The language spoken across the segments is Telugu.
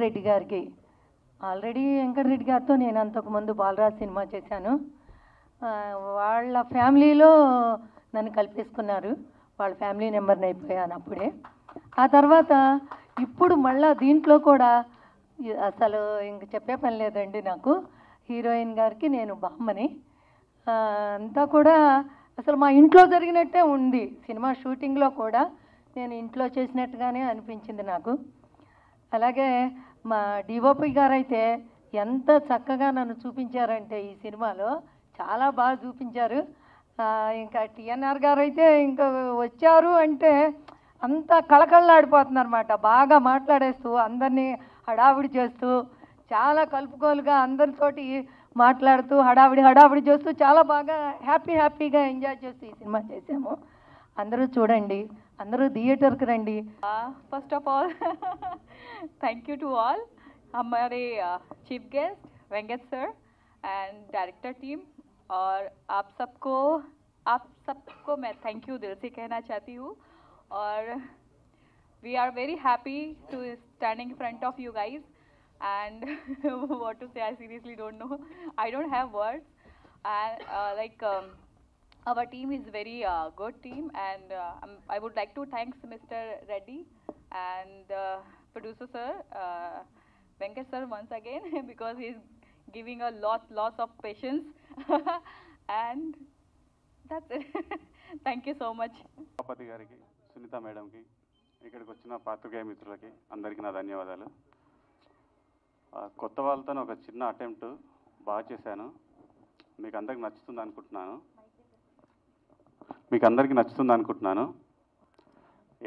వెంకటరెడ్డి గారికి. ఆల్రెడీ వెంకటరెడ్డి గారితో నేను అంతకుముందు బాలరాజ్ సినిమా చేశాను. వాళ్ళ ఫ్యామిలీలో నన్ను కలిపేసుకున్నారు. వాళ్ళ ఫ్యామిలీ మెంబర్ని అయిపోయాను అప్పుడే. ఆ తర్వాత ఇప్పుడు మళ్ళా దీంట్లో కూడా అసలు ఇంక చెప్పే పని లేదండి. నాకు హీరోయిన్ గారికి నేను బామ్మని. అంతా కూడా అసలు మా ఇంట్లో జరిగినట్టే ఉంది. సినిమా షూటింగ్లో కూడా నేను ఇంట్లో చేసినట్టుగానే అనిపించింది నాకు. అలాగే మా డిఓపి గారైతే ఎంత చక్కగా నన్ను చూపించారంటే ఈ సినిమాలో చాలా బాగా చూపించారు. ఇంకా టిఎన్ఆర్ గారు అయితే ఇంకా వచ్చారు అంటే అంత కళకళలాడిపోతున్నారు అన్నమాట. బాగా మాట్లాడేస్తూ అందరినీ హడావిడి చేస్తూ చాలా కలుపుకోలుగా అందరితోటి మాట్లాడుతూ హడావిడి చేస్తూ చాలా బాగా హ్యాపీగా ఎంజాయ్ చేస్తూ ఈ సినిమా చేసాము. అందరూ చూడండి, అందరూ థియేటర్కి రండి. First of all thank you to all हमारे chief guest Venkat sir and director team और आप सबको मैं थैंक यू दिल से कहना चाहती हूँ. और we are very happy to standing in front of you guys and what to say, I seriously don't know. I don't have words. And our team is very good team, and I would like to thank Mr. Reddy and producer sir Venkat sir once again because he is giving a lot of patience and that's it. Thank you so much. సభాపతి గారికి, సునీత మేడంకి, ఇక్కడికి వచ్చిన పాత్రికేయ మిత్రులకి అందరికీ నా ధన్యవాదాలు. కొత్త వాళ్ళతో ఒక చిన్న అటెంప్ట్ బాగా చేశాను. మీకు అందరికి నచ్చుతుంది అనుకుంటున్నాను.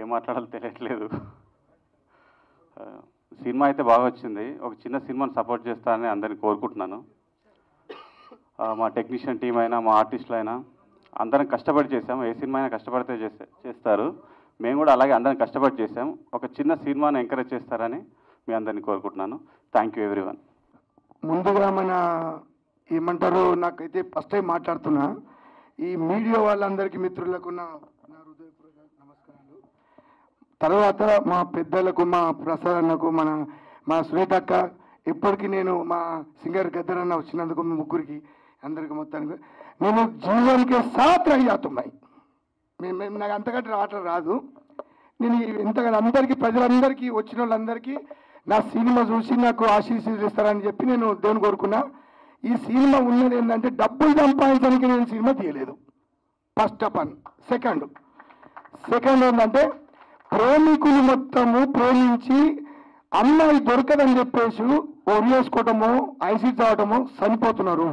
ఏం మాట్లాడాలో తెలియట్లేదు. సినిమా అయితే బాగా వచ్చింది. ఒక చిన్న సినిమాని సపోర్ట్ చేస్తానని అందరిని కోరుకుంటున్నాను. మా టెక్నీషియన్ టీం అయినా మా ఆర్టిస్టులు అయినా అందరం కష్టపడి చేసాము. ఏ సినిమా అయినా కష్టపడితే చేస్తారు. మేము కూడా అలాగే అందరం కష్టపడి చేసాం. ఒక చిన్న సినిమాని ఎంకరేజ్ చేస్తారని మీ అందరినీ కోరుకుంటున్నాను. Thank you everyone. ముందుగా మన ఏమంటారు, నాకైతే ఫస్ట్ టైం మాట్లాడుతున్నా. ఈ మీడియా వాళ్ళందరికీ మిత్రులకు నా హృదయపూర్వక నమస్కారాలు. తర్వాత మా పెద్దలకు, మా ప్రసాదన్నకు, మా సునీతక్క, ఇప్పటికీ నేను మా సింగర్ గద్దరన్న వచ్చినందుకు మీ ముగ్గురికి అందరికీ మొత్తానికి నేను జీవన్కే సాత్ రయ్యాతున్నాయి. మేము నాకు అంతకంటే ఆటలు రాదు. నేను ఎంతగా అందరికీ, ప్రజలందరికీ, వచ్చిన వాళ్ళందరికీ నా సినిమా చూసి నాకు ఆశీస్సులు ఇస్తారని చెప్పి నేను దేవుని కోరుకున్నా. ఈ సినిమా ఉన్నది ఏంటంటే డబ్బులు సంపాదించడానికి నేను సినిమా తీయలేదు. First of all. సెకండ్ ఏంటంటే ప్రేమికులు మొత్తము ప్రేమించి అమ్మాయి దొరకదని చెప్పేసి ఒరియేసుకోవటము, ఐసీ తాగటము, చనిపోతున్నారు.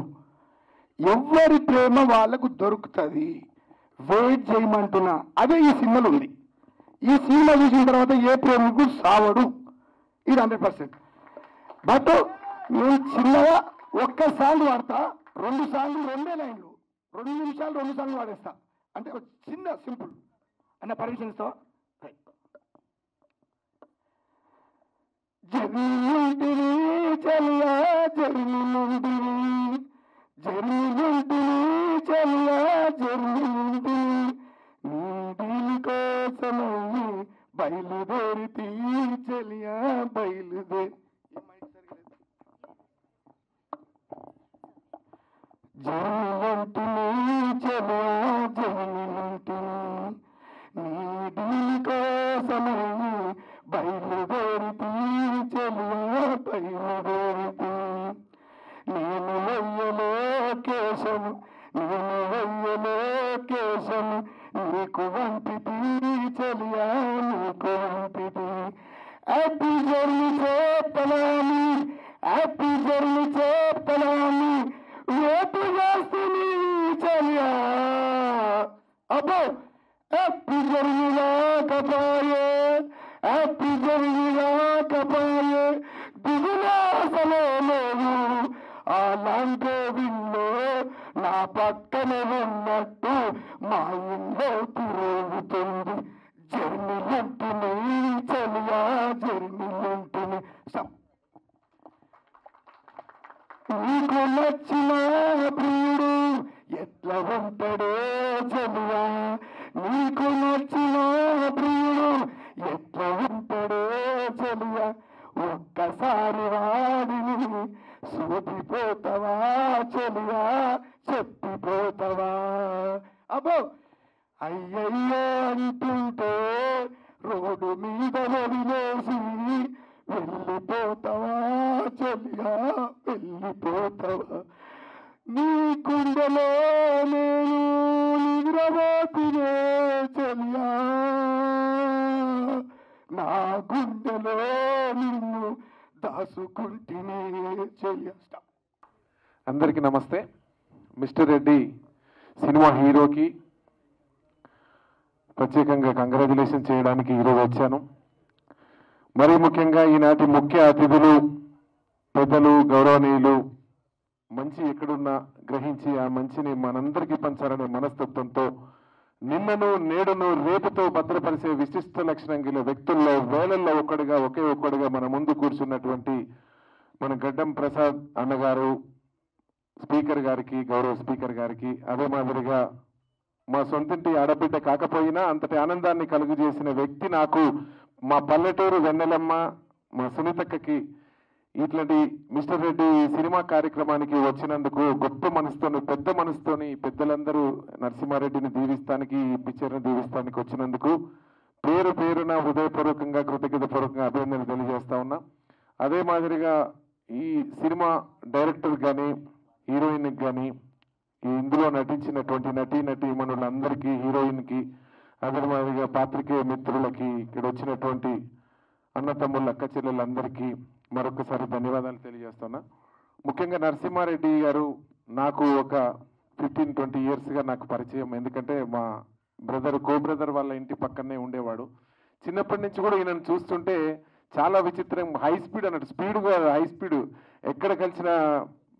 ఎవరి ప్రేమ వాళ్ళకు దొరుకుతుంది. వెయిట్ చేయమంటున్నా. అదే ఈ సినిమాలో ఉంది. ఈ సినిమా చూసిన తర్వాత ఏ ప్రేమికు సావడు. ఇది 100%. బట్ నేను చిన్నగా ఒక్క సాంగ్ వాడతా, 2 సాంగ్లు 2 లైన్లు, 2 నిమిషాలు 2 సాంగ్లు వాడేస్తా. అంటే ఒక చిన్న సింపుల్ అన్న పర్మిషన్ ఇస్తావా? జర్నీ చలియా జర్నీ కోసమై బయలుదేరి చలియా బయలుదేరి జర్నీ చలియా జర్నీ కోసమై బయలుదేరి చలియా బయలుదేరి నేను వెయ్యలో కేశము నీకు వంపితి చలియా నీకు వంపితి. హ్యాపీ జర్నీ చేపలాని రేపు చేస్తుంది చలియా. అబ్బో హ్యాపీ జర్నీ రాకపోయే దిగులాసలో లేదు. ఆ లాంగోవిల్లో నా పక్కన ఉన్నట్టు మా ఇల్లు తిరుగుతుంది. జర్నీలంటుని చలియా జర్నీలంటుని. నీకు నచ్చిన ప్రియుడు ఎట్లా ఉంటాడో చలియా, నీకు నచ్చిన ప్రియుడు ఎట్లా ఉంటాడో చలియా. ఒక్కసారి సోపిపోతావా చెలియా చెప్పిపోతావా అబ్బో అయ్యయ్యో అంటుంటే రోడ్డు మీద వదిలేసి వెళ్ళిపోతావా చెలియా వెళ్ళిపోతావా నీ గుండెలో నేను నిద్రపోతునే చెలియా నా గుండెలో నిన్ను దాసుకుంటేనే చెలియా. అందరికీ నమస్తే. మిస్టర్ రెడ్డి సినిమా హీరోకి ప్రత్యేకంగా కంగ్రాచులేషన్ చేయడానికి ఈరోజు వచ్చాను. మరీ ముఖ్యంగా ఈనాటి ముఖ్య అతిథులు పెద్దలు గౌరవనీయులు మంచి ఎక్కడున్నా గ్రహించి ఆ మంచిని మనందరికీ పంచాలనే మనస్తత్వంతో నిన్నను నేడును రేపుతో భద్రపరిచే విశిష్ట లక్షణం గల వ్యక్తుల్లో వేలల్లో ఒకే ఒక్కడిగా మన ముందు కూర్చున్నటువంటి మన గడ్డం ప్రసాద్ అన్నగారు స్పీకర్ గారికి, గౌరవ స్పీకర్ గారికి, అదే మాదిరిగా మా సొంతింటి ఆడబిడ్డ కాకపోయినా అంతటి ఆనందాన్ని కలుగు చేసిన వ్యక్తి నాకు మా పల్లెటూరు వెన్నెలమ్మ, మా సునీతక్కకి ఇట్లాంటి మిస్టర్ రెడ్డి సినిమా కార్యక్రమానికి వచ్చినందుకు గొప్ప మనసుతోని పెద్ద మనసుతోని పెద్దలందరూ నరసింహారెడ్డిని దీవిస్తానికి ఈ పిక్చర్ని దీవిస్తానికి వచ్చినందుకు పేరు పేరున హృదయపూర్వకంగా కృతజ్ఞతాపూర్వకంగా అభినందనలు తెలియజేస్తా ఉన్నా. అదే మాదిరిగా ఈ సినిమా డైరెక్టర్ కానీ హీరోయిన్కి కానీ ఇందులో నటించినటువంటి నటీమణులందరికీ, హీరోయిన్కి, అదే మాదిరిగా పాత్రికేయ మిత్రులకి, ఇక్కడ వచ్చినటువంటి అన్నతమ్ముళ్ళ అక్క చెల్లెలందరికీ మరొకసారి ధన్యవాదాలు తెలియజేస్తున్నా. ముఖ్యంగా నరసింహారెడ్డి గారు నాకు ఒక 15-20 ఇయర్స్గా నాకు పరిచయం. ఎందుకంటే మా కో బ్రదర్ వాళ్ళ ఇంటి పక్కనే ఉండేవాడు. చిన్నప్పటి నుంచి కూడా ఈయనను చూస్తుంటే చాలా విచిత్రం, హై స్పీడ్ అన్నట్టు, స్పీడ్గా హై స్పీడ్, ఎక్కడ కలిసినా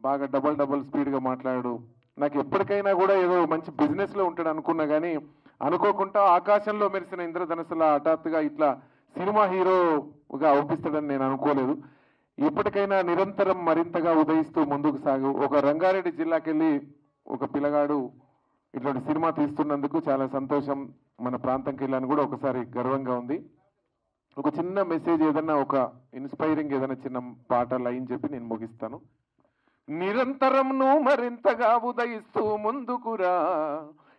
బాగా డబల్ స్పీడ్గా మాట్లాడు. నాకు ఎప్పటికైనా కూడా ఏదో మంచి బిజినెస్లో ఉంటాడు అనుకున్నా కానీ అనుకోకుండా ఆకాశంలో మెరిసిన ఇంద్రధనుసులా హఠాత్తుగా ఇట్లా సినిమా హీరోగా అవుపిస్తాడని నేను అనుకోలేదు. ఎప్పటికైనా నిరంతరం మరింతగా ఉదయిస్తూ ముందుకు సాగు. ఒక రంగారెడ్డి జిల్లాకి వెళ్ళి ఒక పిల్లగాడు ఇట్లాంటి సినిమా తీస్తున్నందుకు చాలా సంతోషం. మన ప్రాంతంకి వెళ్ళని కూడా ఒకసారి గర్వంగా ఉంది. ఒక చిన్న మెసేజ్ ఏదన్నా, ఒక ఇన్స్పైరింగ్ ఏదైనా చిన్న పాట లైన్ చెప్పి నేను ముగిస్తాను. నిరంతరంను మరింతగా ఉదయిస్తూ ముందుకురా,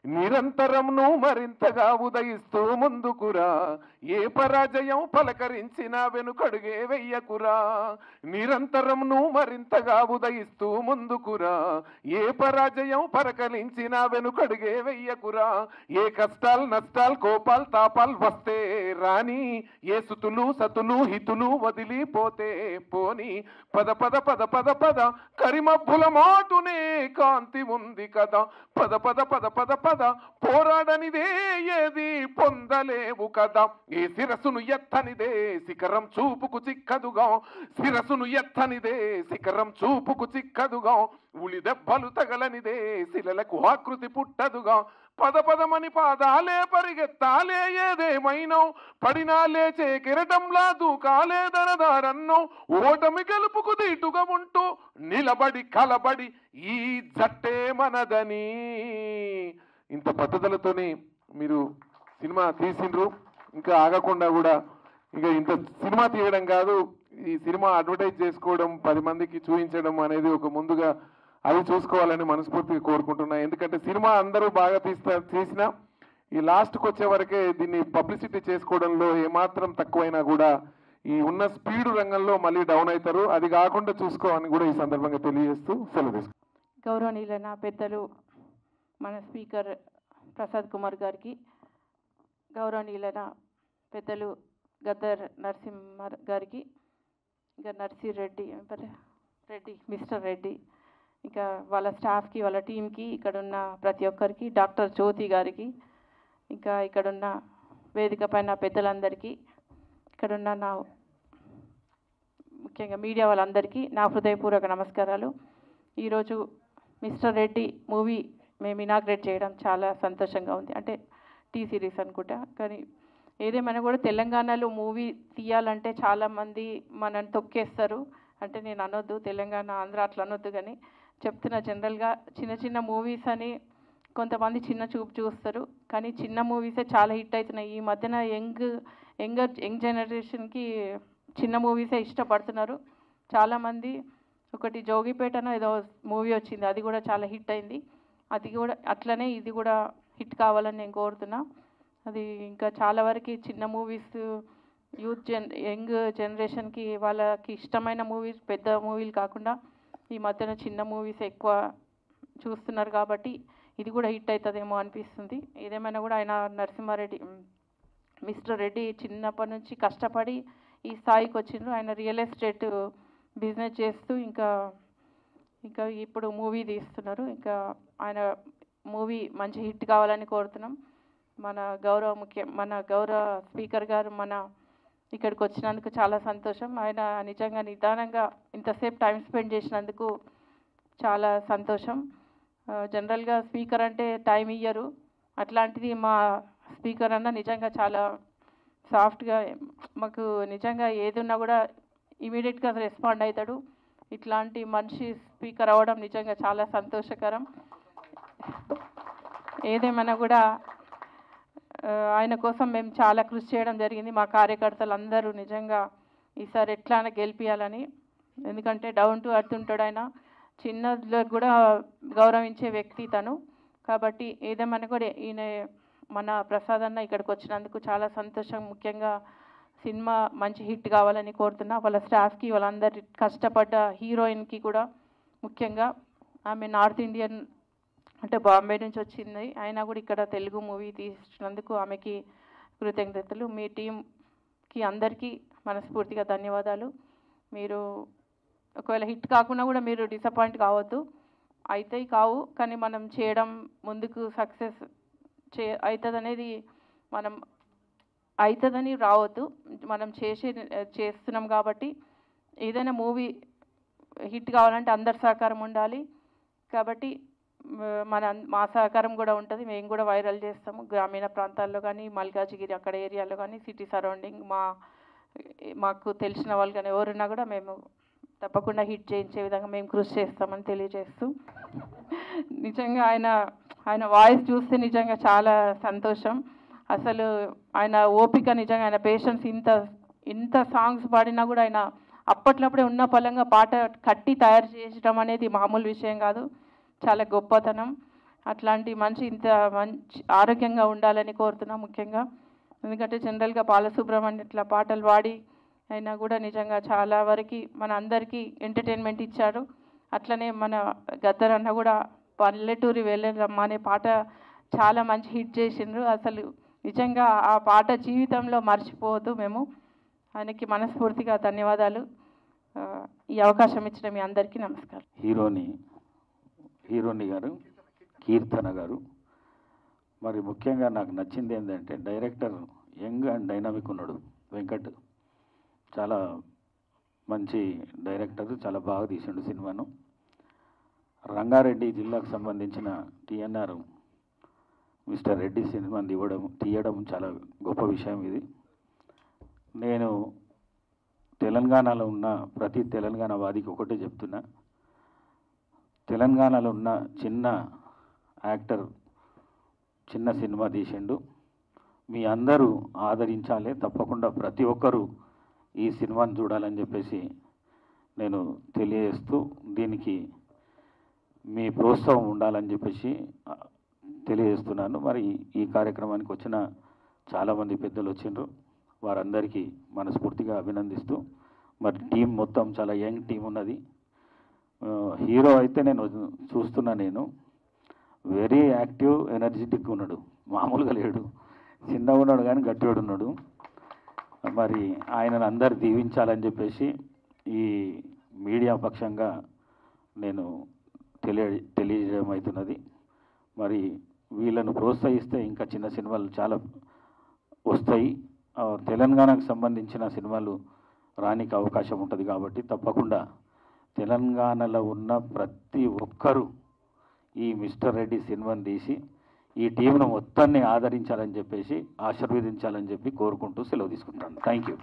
నిరంతరంను మరింతగా ఉదయిస్తూ ముందుకురా, ఏ పరాజయం పలకరించినా వెనుకడుగే వెయ్యకురా. నిరంతరంను మరింతగా ఉదయిస్తూ ముందుకురా, ఏ పరాజయం పలకరించినా వెనుకడుగే వెయ్యకురా. ఏ కష్టాలు నష్టాలు కోపాలు తాపాలు వస్తే రాని, ఏ సుతులు సతులు హితులు వదిలిపోతే పోని, పద పద పద పద పద కరిమబ్బుల మాటునే కాంతి ఉంది కదా, పద పద పద పద పద పోరాడనిదే ఏది పొందలేవు కదా. ఈ శిరసును ఎత్తనిదే శిఖరం చూపుకు చిక్కదుగా, శిరసును ఎత్తనిదే శిఖరం చూపుకు చిక్కదుగా, ఉలి దెబ్బలు తగలనిదే శిలలకు ఆకృతి పుట్టదుగా. పదమని పాదాలే పరిగెత్తాలే ఏదేమైనా, పడినా లేచే కిరటంలా దూకాలే దరదారన్నో, ఓటమి గెలుపుకు దీటుగా ఉంటూ నిలబడి కలబడి ఈ జట్టే మనదని. ఇంత పట్టుదలతోని మీరు సినిమా తీసిండ్రు. ఇంకా ఆగకుండా కూడా ఇంకా ఇంత సినిమా తీయడం కాదు, ఈ సినిమా అడ్వర్టైజ్ చేసుకోవడం, 10 మందికి చూపించడం అనేది ఒక ముందుగా అది చూసుకోవాలని మనస్ఫూర్తిగా కోరుకుంటున్నా. ఎందుకంటే సినిమా అందరూ బాగా తీసినా ఈ లాస్ట్కి వచ్చే వరకే దీన్ని పబ్లిసిటీ చేసుకోవడంలో ఏమాత్రం తక్కువైనా కూడా ఈ ఉన్న స్పీడ్ రంగంలో మళ్ళీ డౌన్ అవుతారు. అది కాకుండా చూసుకోవాలని కూడా ఈ సందర్భంగా తెలియజేస్తూ సెలవు తీసుకుంటాను. గౌరవనీయులైన పెద్దలు మన స్పీకర్ ప్రసాద్ కుమార్ గారికి, గౌరవనీయులైన పెద్దలు గద్దర్ నరసింహ గారికి, ఇంకా నర్సిరెడ్డి మిస్టర్ రెడ్డి, ఇంకా వాళ్ళ స్టాఫ్కి, వాళ్ళ టీంకి, ఇక్కడున్న ప్రతి ఒక్కరికి, డాక్టర్ జ్యోతి గారికి, ఇంకా ఇక్కడున్న వేదిక పైన పెద్దలందరికీ, ఇక్కడున్న నా ముఖ్యంగా మీడియా వాళ్ళందరికీ నా హృదయపూర్వక నమస్కారాలు. ఈరోజు మిస్టర్ రెడ్డి మూవీ మేము ఇనాగ్రేట్ చేయడం చాలా సంతోషంగా ఉంది. అంటే టీ సిరీస్ అనుకుంటా, కానీ ఏదేమైనా కూడా తెలంగాణలో మూవీ తీయాలంటే చాలామంది మనని తొక్కేస్తారు. అంటే నేను అనొద్దు, తెలంగాణ ఆంధ్ర అట్లా అనొద్దు, కానీ చెప్తున్నా జనరల్గా చిన్న మూవీస్ అని కొంతమంది చిన్న చూపు చూస్తారు, కానీ చిన్న మూవీసే చాలా హిట్ అవుతున్నాయి. ఈ మధ్యన యంగ్ జనరేషన్కి చిన్న మూవీసే ఇష్టపడుతున్నారు. చాలామంది ఒకటి జోగిపేటనో ఏదో మూవీ వచ్చింది, అది కూడా చాలా హిట్ అయింది. అది కూడా అట్లనే ఇది కూడా హిట్ కావాలని నేను కోరుతున్నా. అది ఇంకా చాలా వరకు చిన్న మూవీస్ యంగ్ జనరేషన్కి వాళ్ళకి ఇష్టమైన మూవీస్, పెద్ద మూవీలు కాకుండా ఈ మధ్యన చిన్న మూవీస్ ఎక్కువ చూస్తున్నారు కాబట్టి ఇది కూడా హిట్ అవుతుందేమో అనిపిస్తుంది. ఏదేమైనా కూడా ఆయన నరసింహారెడ్డి మిస్టర్ రెడ్డి చిన్నప్పటి నుంచి కష్టపడి ఈ స్థాయికి వచ్చిండ్రు. ఆయన రియల్ ఎస్టేట్ బిజినెస్ చేస్తూ ఇంకా ఇప్పుడు మూవీ తీస్తున్నారు. ఇంకా ఆయన మూవీ మంచి హిట్ కావాలని కోరుతున్నాం. మన గౌరవ స్పీకర్ గారు ఇక్కడికి వచ్చినందుకు చాలా సంతోషం. ఆయన నిజంగా నిదానంగా ఇంతసేపు టైం స్పెండ్ చేసినందుకు చాలా సంతోషం. జనరల్గా స్పీకర్ అంటే టైం ఇయ్యరు, అట్లాంటిది మా స్పీకర్ అన్న నిజంగా చాలా సాఫ్ట్గా మాకు నిజంగా ఏది ఉన్నా కూడా ఇమీడియట్గా రెస్పాండ్ అవుతాడు. ఇట్లాంటి మనిషి స్పీకర్ అవ్వడం నిజంగా చాలా సంతోషకరం. ఏదేమైనా కూడా ఆయన కోసం మేము చాలా కృషి చేయడం జరిగింది. మా కార్యకర్తలు అందరూ నిజంగా ఈసారి ఎట్లానే గెలిపియాలని, ఎందుకంటే డౌన్ టు అర్త్ ఉంటాడు ఆయన, చిన్నలో కూడా గౌరవించే వ్యక్తి తను. కాబట్టి ఏదేమైనా కూడా ఈయన మన ప్రసాద్ అన్న ఇక్కడికి వచ్చినందుకు చాలా సంతోషం. ముఖ్యంగా సినిమా మంచి హిట్ కావాలని కోరుతున్నా. వాళ్ళ స్టాఫ్కి, వాళ్ళందరి కష్టపడ్డ హీరోయిన్కి కూడా ముఖ్యంగా, ఆమె నార్త్ ఇండియన్ అంటే బాంబే నుంచి వచ్చింది, అయినా కూడా ఇక్కడ తెలుగు మూవీ తీసినందుకు ఆమెకి కృతజ్ఞతలు. మీ టీంకి అందరికీ మనస్ఫూర్తిగా ధన్యవాదాలు. మీరు ఒకవేళ హిట్ కాకుండా కూడా మీరు డిసప్పాయింట్ కావద్దు, అయితే కావు, కానీ మనం చేయడం ముందుకు సక్సెస్ అవుతుంది అనేది మనం అవుతుందని రావద్దు. మనం చేస్తున్నాం కాబట్టి ఏదైనా మూవీ హిట్ కావాలంటే అందరి సహకారం ఉండాలి. కాబట్టి మా సహకారం కూడా ఉంటుంది. మేము కూడా వైరల్ చేస్తాము గ్రామీణ ప్రాంతాల్లో కానీ, మల్కాజిగిరి అక్కడ ఏరియాలో కానీ, సిటీ సరౌండింగ్ మాకు తెలిసిన వాళ్ళు కానీ ఎవరున్నా కూడా మేము తప్పకుండా హిట్ చేయించే విధంగా మేము కృషి చేస్తామని తెలియజేస్తూ, నిజంగా ఆయన వాయిస్ చూస్తే నిజంగా చాలా సంతోషం. అసలు ఆయన ఓపిక, నిజంగా ఆయన పేషెన్స్, ఇంత సాంగ్స్ పాడినా కూడా ఆయన అప్పట్లప్పుడే ఉన్న పలంగా పాట కట్టి తయారు చేయడం అనేది మామూలు విషయం కాదు, చాలా గొప్పతనం. అట్లాంటి మనిషి ఇంత మంచి ఆరోగ్యంగా ఉండాలని కోరుతున్నాం ముఖ్యంగా. ఎందుకంటే జనరల్గా బాలసుబ్రహ్మణ్యం ఇట్లా పాటలు పాడి అయినా కూడా నిజంగా చాలా వరకు మన అందరికీ ఎంటర్టైన్మెంట్ ఇచ్చారు. అట్లనే మన గద్దర్ అన్న కూడా పల్లెటూరి వెళ్ళరమ్మ అనే పాట చాలా మంచి హిట్ చేసిండ్రు. అసలు నిజంగా ఆ పాట జీవితంలో మర్చిపోవద్దు మేము. ఆయనకి మనస్ఫూర్తిగా ధన్యవాదాలు. ఈ అవకాశం ఇచ్చిన మీ అందరికీ నమస్కారం. హీరోని గారు, కీర్తన గారు, మరి ముఖ్యంగా నాకు నచ్చింది ఏంటంటే డైరెక్టర్ యంగ్ అండ్ డైనామిక్ ఉన్నాడు వెంకట్. చాలా మంచి డైరెక్టర్, చాలా బాగా తీసిండు సినిమాను. రంగారెడ్డి జిల్లాకు సంబంధించిన టీఎన్ఆర్ మిస్టర్ రెడ్డి సినిమాని తీయడం చాలా గొప్ప విషయం ఇది. నేను తెలంగాణలో ఉన్న ప్రతి తెలంగాణ వాదికి ఒకటే చెప్తున్నా, తెలంగాణలో ఉన్న చిన్న యాక్టర్ చిన్న సినిమా తీసిండు, మీ అందరూ ఆదరించాలి, తప్పకుండా ప్రతి ఒక్కరూ ఈ సినిమాని చూడాలని చెప్పేసి నేను తెలియజేస్తూ, దీనికి మీ ప్రోత్సాహం ఉండాలని చెప్పేసి తెలియజేస్తున్నాను. మరి ఈ కార్యక్రమానికి వచ్చిన చాలామంది పెద్దలు వచ్చిండ్రు, వారందరికీ మనస్ఫూర్తిగా అభినందిస్తూ, మరి టీం మొత్తం చాలా యంగ్ టీం ఉన్నది. హీరో అయితే నేను చూస్తున్నా, నేను వెరీ యాక్టివ్, ఎనర్జెటిక్గా ఉన్నాడు, మామూలుగా లేడు, చిన్నగా ఉన్నాడు కానీ గట్టివాడు ఉన్నాడు. మరి ఆయనను అందరు దీవించాలని చెప్పేసి ఈ మీడియా పక్షంగా నేను తెలియజేయడం అవుతున్నది. మరి వీళ్ళను ప్రోత్సహిస్తే ఇంకా చిన్న సినిమాలు చాలా వస్తాయి. తెలంగాణకు సంబంధించిన సినిమాలు రానికి అవకాశం ఉంటుంది. కాబట్టి తప్పకుండా తెలంగాణలో ఉన్న ప్రతి ఒక్కరూ ఈ మిస్టర్ రెడ్డి సినిమాని తీసి ఈ టీంను మొత్తాన్ని ఆదరించాలని చెప్పేసి, ఆశీర్వదించాలని చెప్పి కోరుకుంటూ సెలవు తీసుకుంటాను. Thank you.